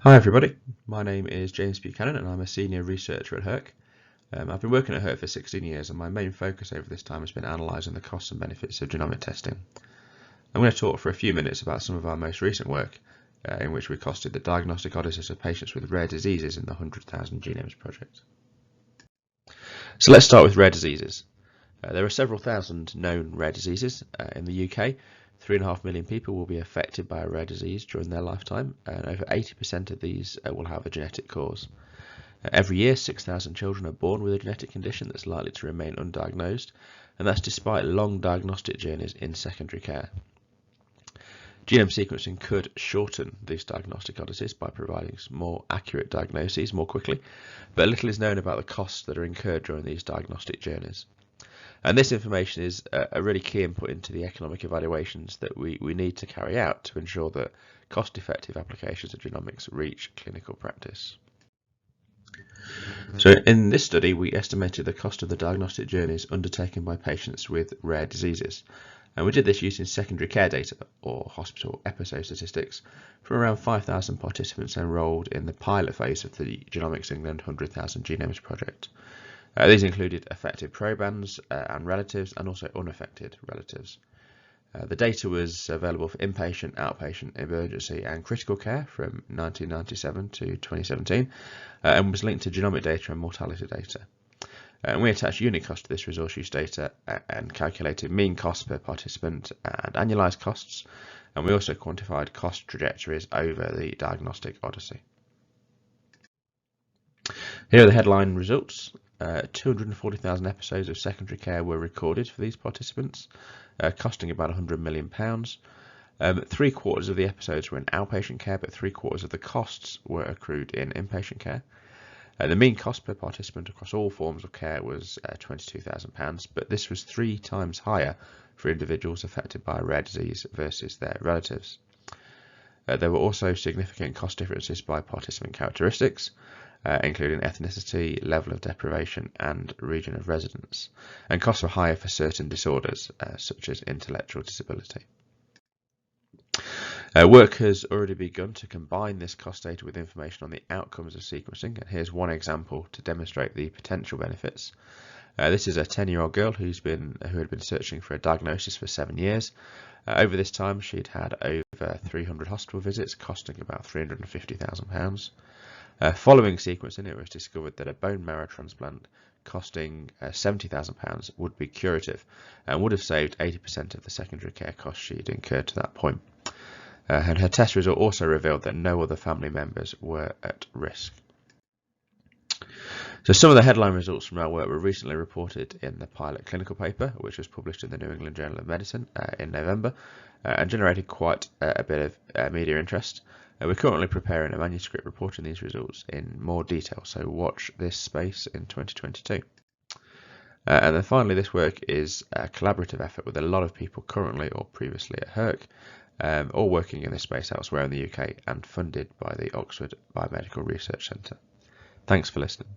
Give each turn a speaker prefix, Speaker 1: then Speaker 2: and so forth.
Speaker 1: Hi everybody, my name is James Buchanan and I'm a senior researcher at HERC. I've been working at HERC for 16 years and my main focus over this time has been analysing the costs and benefits of genomic testing. I'm going to talk for a few minutes about some of our most recent work in which we costed the diagnostic odysseys of patients with rare diseases in the 100,000 Genomes project. So let's start with rare diseases. There are several thousand known rare diseases in the UK. 3.5 million people will be affected by a rare disease during their lifetime, and over 80% of these will have a genetic cause. Every year, 6,000 children are born with a genetic condition that's likely to remain undiagnosed, and that's despite long diagnostic journeys in secondary care. Genome sequencing could shorten these diagnostic odysseys by providing more accurate diagnoses more quickly, but little is known about the costs that are incurred during these diagnostic journeys. And this information is a really key input into the economic evaluations that we need to carry out to ensure that cost-effective applications of genomics reach clinical practice. So in this study, we estimated the cost of the diagnostic journeys undertaken by patients with rare diseases. And we did this using secondary care data, or hospital episode statistics, from around 5,000 participants enrolled in the pilot phase of the Genomics England 100,000 Genomes project. These included affected probands and relatives, and also unaffected relatives. The data was available for inpatient, outpatient, emergency and critical care from 1997 to 2017 and was linked to genomic data and mortality data. And we attached unit cost to this resource use data and calculated mean cost per participant and annualized costs, and we also quantified cost trajectories over the diagnostic odyssey. Here are the headline results. 240,000 episodes of secondary care were recorded for these participants, costing about £100 million. 3/4 of the episodes were in outpatient care, but 3/4 of the costs were accrued in inpatient care. The mean cost per participant across all forms of care was £22,000, but this was 3 times higher for individuals affected by a rare disease versus their relatives. There were also significant cost differences by participant characteristics, including ethnicity, level of deprivation and region of residence, and costs were higher for certain disorders such as intellectual disability. Work has already begun to combine this cost data with information on the outcomes of sequencing, and here's one example to demonstrate the potential benefits. This is a 10-year-old girl who had been searching for a diagnosis for 7 years. Over this time, she'd had over 300 hospital visits, costing about £350,000. Following sequencing, it was discovered that a bone marrow transplant costing £70,000 would be curative and would have saved 80% of the secondary care costs she'd incurred to that point. And her test result also revealed that no other family members were at risk. So some of the headline results from our work were recently reported in the pilot clinical paper, which was published in the New England Journal of Medicine in November, and generated quite a bit of media interest. We're currently preparing a manuscript reporting these results in more detail, so watch this space in 2022. And then finally, this work is a collaborative effort with a lot of people currently or previously at HERC, all working in this space elsewhere in the UK and funded by the Oxford Biomedical Research Centre. Thanks for listening.